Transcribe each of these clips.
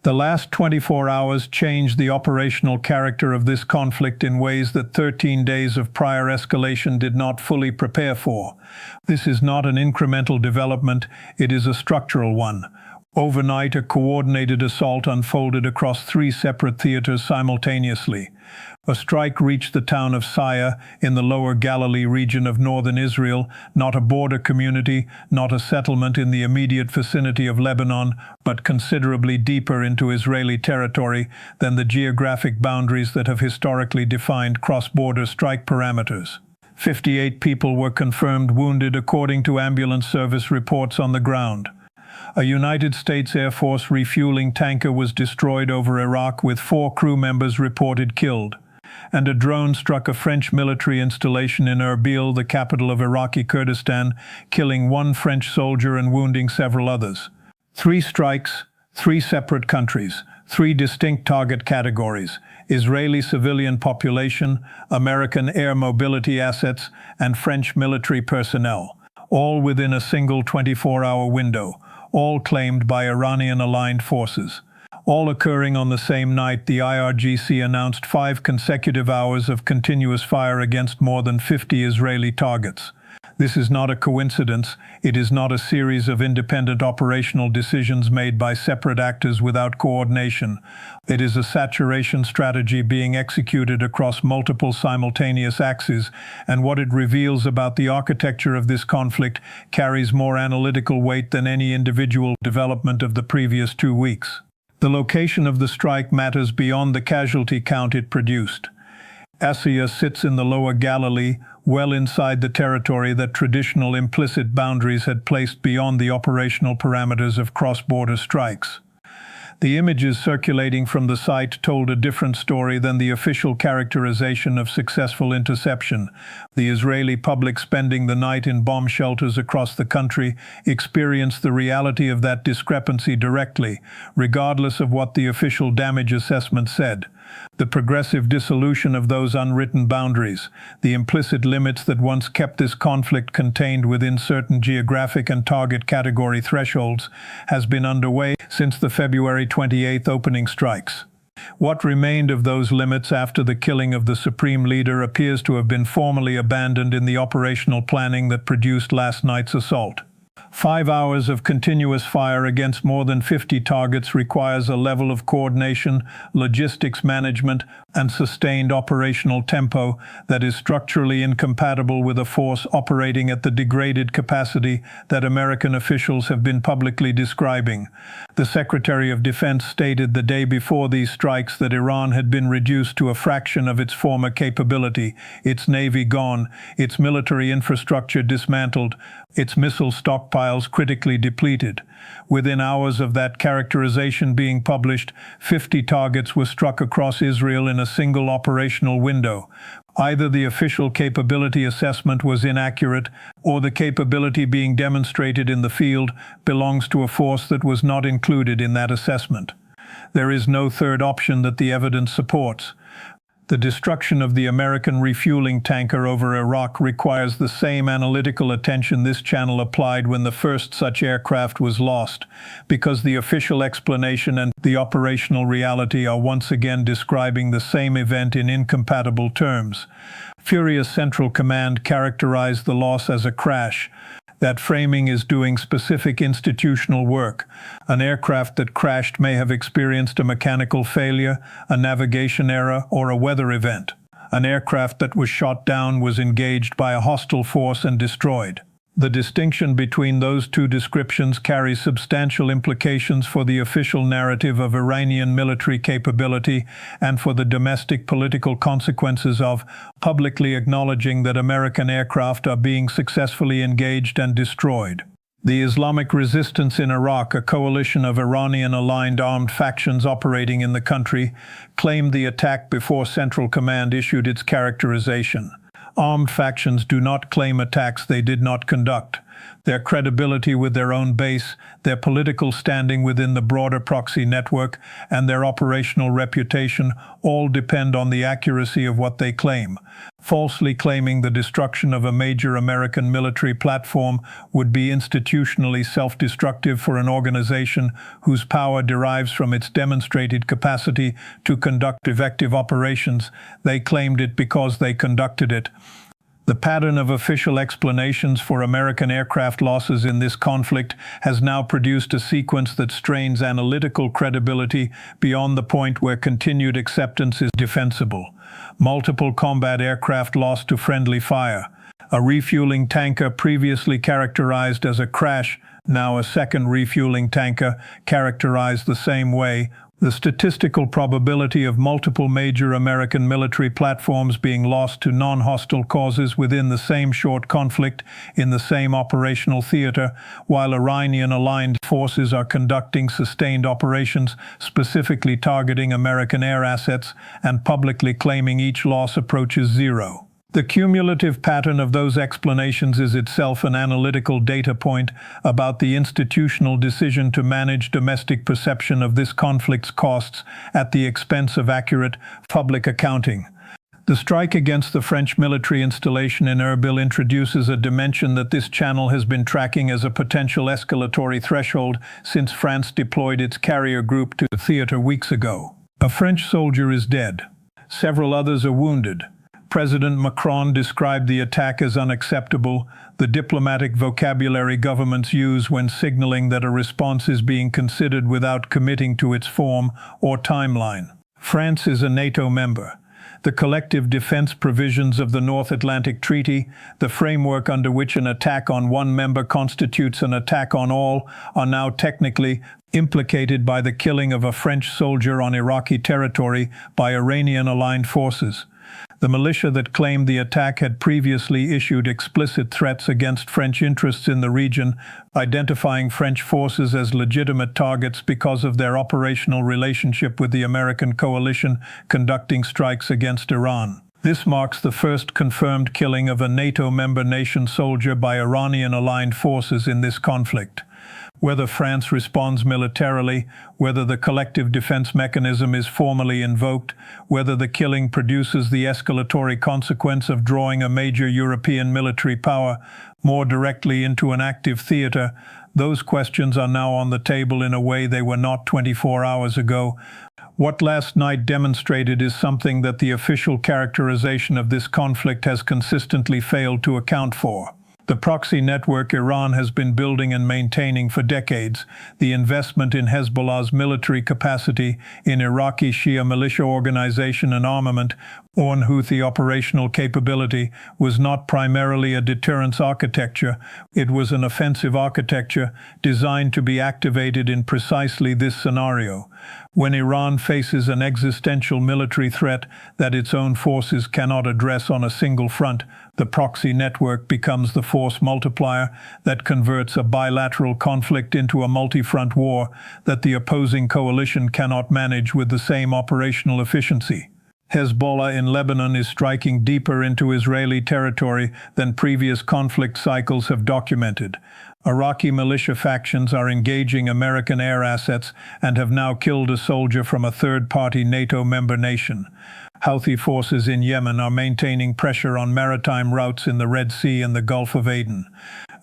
The last 24 hours changed the operational character of this conflict in ways that 13 days of prior escalation did not fully prepare for. This is not an incremental development, it is a structural one. Overnight, a coordinated assault unfolded across 3 separate theaters simultaneously. A strike reached the town of Saya in the lower Galilee region of northern Israel, not a border community, not a settlement in the immediate vicinity of Lebanon, but considerably deeper into Israeli territory than the geographic boundaries that have historically defined cross-border strike parameters. 58 people were confirmed wounded according to ambulance service reports on the ground. A United States Air Force refueling tanker was destroyed over Iraq with 4 crew members reported killed, and a drone struck a French military installation in Erbil, the capital of Iraqi Kurdistan, killing 1 French soldier and wounding several others. 3 strikes, 3 separate countries, 3 distinct target categories: Israeli civilian population, American air mobility assets, and French military personnel, all within a single 24-hour window, all claimed by Iranian-aligned forces. All occurring on the same night, the IRGC announced 5 consecutive hours of continuous fire against more than 50 Israeli targets. This is not a coincidence. It is not a series of independent operational decisions made by separate actors without coordination. It is a saturation strategy being executed across multiple simultaneous axes, and what it reveals about the architecture of this conflict carries more analytical weight than any individual development of the previous 2 weeks. The location of the strike matters beyond the casualty count it produced. Asiyah sits in the lower Galilee, well inside the territory that traditional implicit boundaries had placed beyond the operational parameters of cross-border strikes. The images circulating from the site told a different story than the official characterization of successful interception. The Israeli public spending the night in bomb shelters across the country experienced the reality of that discrepancy directly, regardless of what the official damage assessment said. The progressive dissolution of those unwritten boundaries, the implicit limits that once kept this conflict contained within certain geographic and target category thresholds, has been underway since the February 28 opening strikes. What remained of those limits after the killing of the supreme leader appears to have been formally abandoned in the operational planning that produced last night's assault. 5 hours of continuous fire against more than 50 targets requires a level of coordination, logistics management, and sustained operational tempo that is structurally incompatible with a force operating at the degraded capacity that American officials have been publicly describing. The Secretary of Defense stated the day before these strikes that Iran had been reduced to a fraction of its former capability, its navy gone, its military infrastructure dismantled, its missile stockpiles critically depleted. Within hours of that characterization being published, 50 targets were struck across Israel in a single operational window. Either the official capability assessment was inaccurate, or the capability being demonstrated in the field belongs to a force that was not included in that assessment. There is no third option that the evidence supports. The destruction of the American refueling tanker over Iraq requires the same analytical attention this channel applied when the first such aircraft was lost, because the official explanation and the operational reality are once again describing the same event in incompatible terms. Furious Central Command characterized the loss as a crash. That framing is doing specific institutional work. An aircraft that crashed may have experienced a mechanical failure, a navigation error, or a weather event. An aircraft that was shot down was engaged by a hostile force and destroyed. The distinction between those 2 descriptions carries substantial implications for the official narrative of Iranian military capability and for the domestic political consequences of publicly acknowledging that American aircraft are being successfully engaged and destroyed. The Islamic Resistance in Iraq, a coalition of Iranian-aligned armed factions operating in the country, claimed the attack before Central Command issued its characterization. Armed factions do not claim attacks they did not conduct. Their credibility with their own base, their political standing within the broader proxy network, and their operational reputation all depend on the accuracy of what they claim. Falsely claiming the destruction of a major American military platform would be institutionally self-destructive for an organization whose power derives from its demonstrated capacity to conduct effective operations. They claimed it because they conducted it. The pattern of official explanations for American aircraft losses in this conflict has now produced a sequence that strains analytical credibility beyond the point where continued acceptance is defensible. Multiple combat aircraft lost to friendly fire. A refueling tanker previously characterized as a crash, now a second refueling tanker characterized the same way. The statistical probability of multiple major American military platforms being lost to non-hostile causes within the same short conflict in the same operational theater, while Iranian-aligned forces are conducting sustained operations specifically targeting American air assets and publicly claiming each loss approaches zero. The cumulative pattern of those explanations is itself an analytical data point about the institutional decision to manage domestic perception of this conflict's costs at the expense of accurate public accounting. The strike against the French military installation in Erbil introduces a dimension that this channel has been tracking as a potential escalatory threshold since France deployed its carrier group to the theater weeks ago. A French soldier is dead. Several others are wounded. President Macron described the attack as unacceptable, the diplomatic vocabulary governments use when signaling that a response is being considered without committing to its form or timeline. France is a NATO member. The collective defense provisions of the North Atlantic Treaty, the framework under which an attack on one member constitutes an attack on all, are now technically implicated by the killing of a French soldier on Iraqi territory by Iranian-aligned forces. The militia that claimed the attack had previously issued explicit threats against French interests in the region, identifying French forces as legitimate targets because of their operational relationship with the American coalition conducting strikes against Iran. This marks the first confirmed killing of a NATO member nation soldier by Iranian-aligned forces in this conflict. Whether France responds militarily, whether the collective defense mechanism is formally invoked, whether the killing produces the escalatory consequence of drawing a major European military power more directly into an active theater, those questions are now on the table in a way they were not 24 hours ago. What last night demonstrated is something that the official characterization of this conflict has consistently failed to account for. The proxy network Iran has been building and maintaining for decades, the investment in Hezbollah's military capacity, in Iraqi Shia militia organization and armament, or in Houthi operational capability, was not primarily a deterrence architecture. It was an offensive architecture designed to be activated in precisely this scenario. When Iran faces an existential military threat that its own forces cannot address on a single front, the proxy network becomes the force multiplier that converts a bilateral conflict into a multi-front war that the opposing coalition cannot manage with the same operational efficiency. Hezbollah in Lebanon is striking deeper into Israeli territory than previous conflict cycles have documented. Iraqi militia factions are engaging American air assets and have now killed a soldier from a third-party NATO member nation. Houthi forces in Yemen are maintaining pressure on maritime routes in the Red Sea and the Gulf of Aden.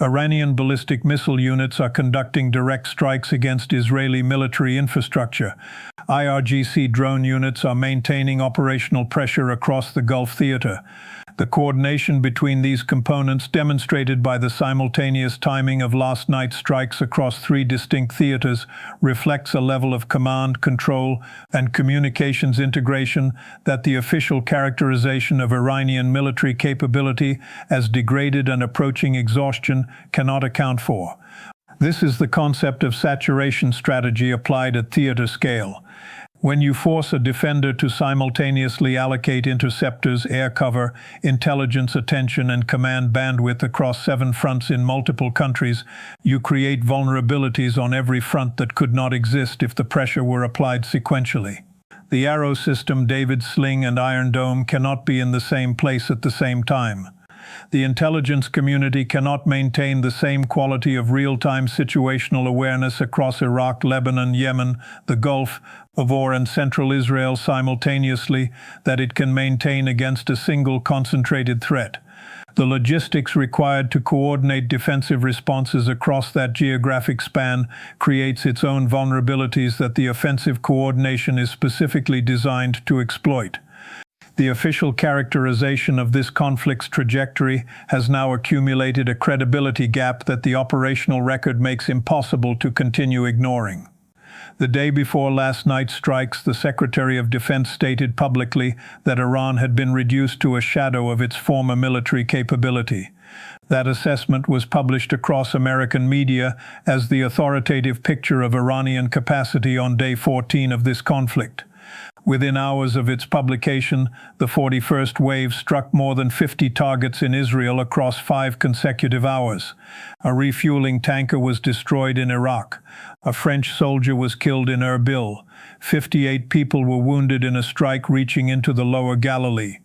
Iranian ballistic missile units are conducting direct strikes against Israeli military infrastructure. IRGC drone units are maintaining operational pressure across the Gulf theater. The coordination between these components, demonstrated by the simultaneous timing of last night's strikes across three distinct theaters, reflects a level of command, control, and communications integration that the official characterization of Iranian military capability as degraded and approaching exhaustion cannot account for. This is the concept of saturation strategy applied at theater scale. When you force a defender to simultaneously allocate interceptors, air cover, intelligence attention, and command bandwidth across 7 fronts in multiple countries, you create vulnerabilities on every front that could not exist if the pressure were applied sequentially. The Arrow system, David's Sling, and Iron Dome cannot be in the same place at the same time. The intelligence community cannot maintain the same quality of real-time situational awareness across Iraq, Lebanon, Yemen, the Gulf of War, and central Israel simultaneously that it can maintain against a single concentrated threat. The logistics required to coordinate defensive responses across that geographic span creates its own vulnerabilities that the offensive coordination is specifically designed to exploit. The official characterization of this conflict's trajectory has now accumulated a credibility gap that the operational record makes impossible to continue ignoring. The day before last night's strikes, the Secretary of Defense stated publicly that Iran had been reduced to a shadow of its former military capability. That assessment was published across American media as the authoritative picture of Iranian capacity on day 14 of this conflict. Within hours of its publication, the 41st wave struck more than 50 targets in Israel across 5 consecutive hours. A refueling tanker was destroyed in Iraq. A French soldier was killed in Erbil. 58 people were wounded in a strike reaching into the lower Galilee.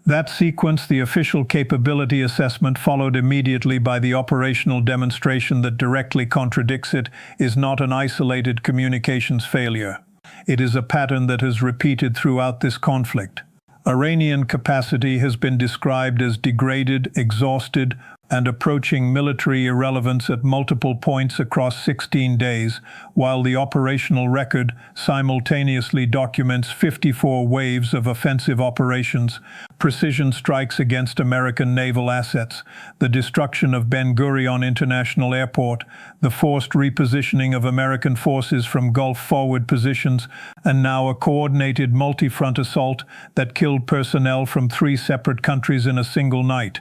That sequence, the official capability assessment, followed immediately by the operational demonstration that directly contradicts it, is not an isolated communications failure. It is a pattern that has repeated throughout this conflict. Iranian capacity has been described as degraded, exhausted, and approaching military irrelevance at multiple points across 16 days, while the operational record simultaneously documents 54 waves of offensive operations, precision strikes against American naval assets, the destruction of Ben Gurion International Airport, the forced repositioning of American forces from Gulf forward positions, and now a coordinated multi-front assault that killed personnel from 3 separate countries in a single night.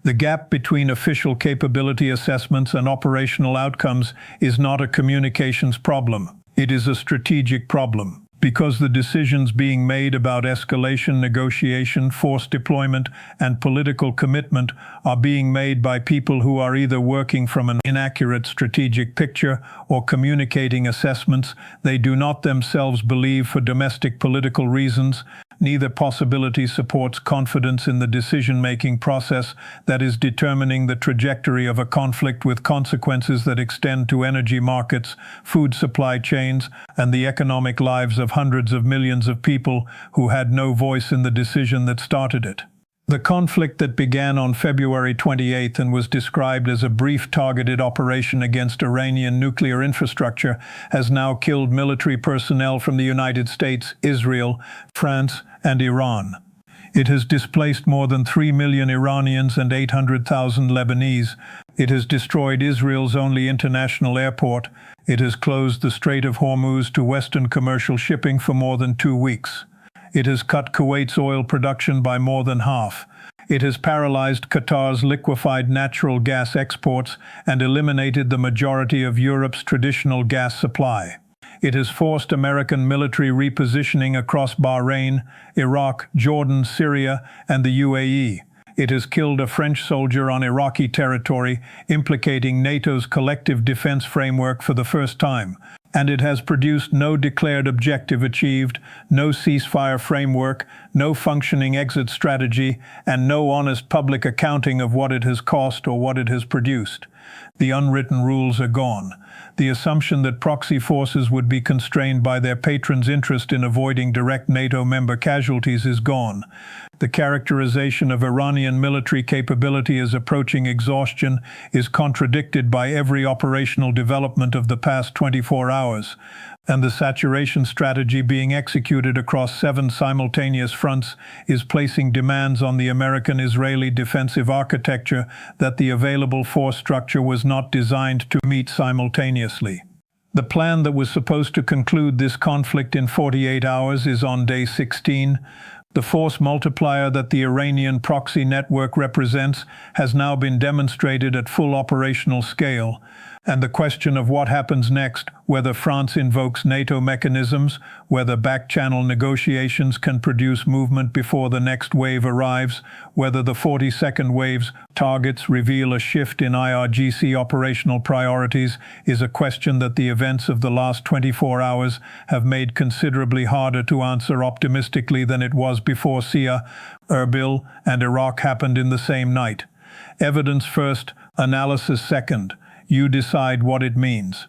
The gap between official capability assessments and operational outcomes is not a communications problem. It is a strategic problem. Because the decisions being made about escalation, negotiation, force deployment, and political commitment are being made by people who are either working from an inaccurate strategic picture or communicating assessments they do not themselves believe for domestic political reasons. Neither possibility supports confidence in the decision-making process that is determining the trajectory of a conflict with consequences that extend to energy markets, food supply chains, and the economic lives of hundreds of millions of people who had no voice in the decision that started it. The conflict that began on February 28 and was described as a brief targeted operation against Iranian nuclear infrastructure has now killed military personnel from the United States, Israel, France, and Iran. It has displaced more than 3 million Iranians and 800,000 Lebanese. It has destroyed Israel's only international airport. It has closed the Strait of Hormuz to Western commercial shipping for more than 2 weeks. It has cut Kuwait's oil production by more than half. It has paralyzed Qatar's liquefied natural gas exports and eliminated the majority of Europe's traditional gas supply. It has forced American military repositioning across Bahrain, Iraq, Jordan, Syria, and the UAE. It has killed a French soldier on Iraqi territory, implicating NATO's collective defense framework for the first time. And it has produced no declared objective achieved, no ceasefire framework, no functioning exit strategy, and no honest public accounting of what it has cost or what it has produced. The unwritten rules are gone. The assumption that proxy forces would be constrained by their patrons' interest in avoiding direct NATO member casualties is gone. The characterization of Iranian military capability as approaching exhaustion is contradicted by every operational development of the past 24 hours, and the saturation strategy being executed across 7 simultaneous fronts is placing demands on the American-Israeli defensive architecture that the available force structure was not designed to meet simultaneously. The plan that was supposed to conclude this conflict in 48 hours is on day 16. The force multiplier that the Iranian proxy network represents has now been demonstrated at full operational scale, and the question of what happens next, whether France invokes NATO mechanisms, whether back-channel negotiations can produce movement before the next wave arrives, whether the 42nd wave's targets reveal a shift in IRGC operational priorities, is a question that the events of the last 24 hours have made considerably harder to answer optimistically than it was before Sia, Erbil, and Iraq happened in the same night. Evidence first, analysis second. You decide what it means.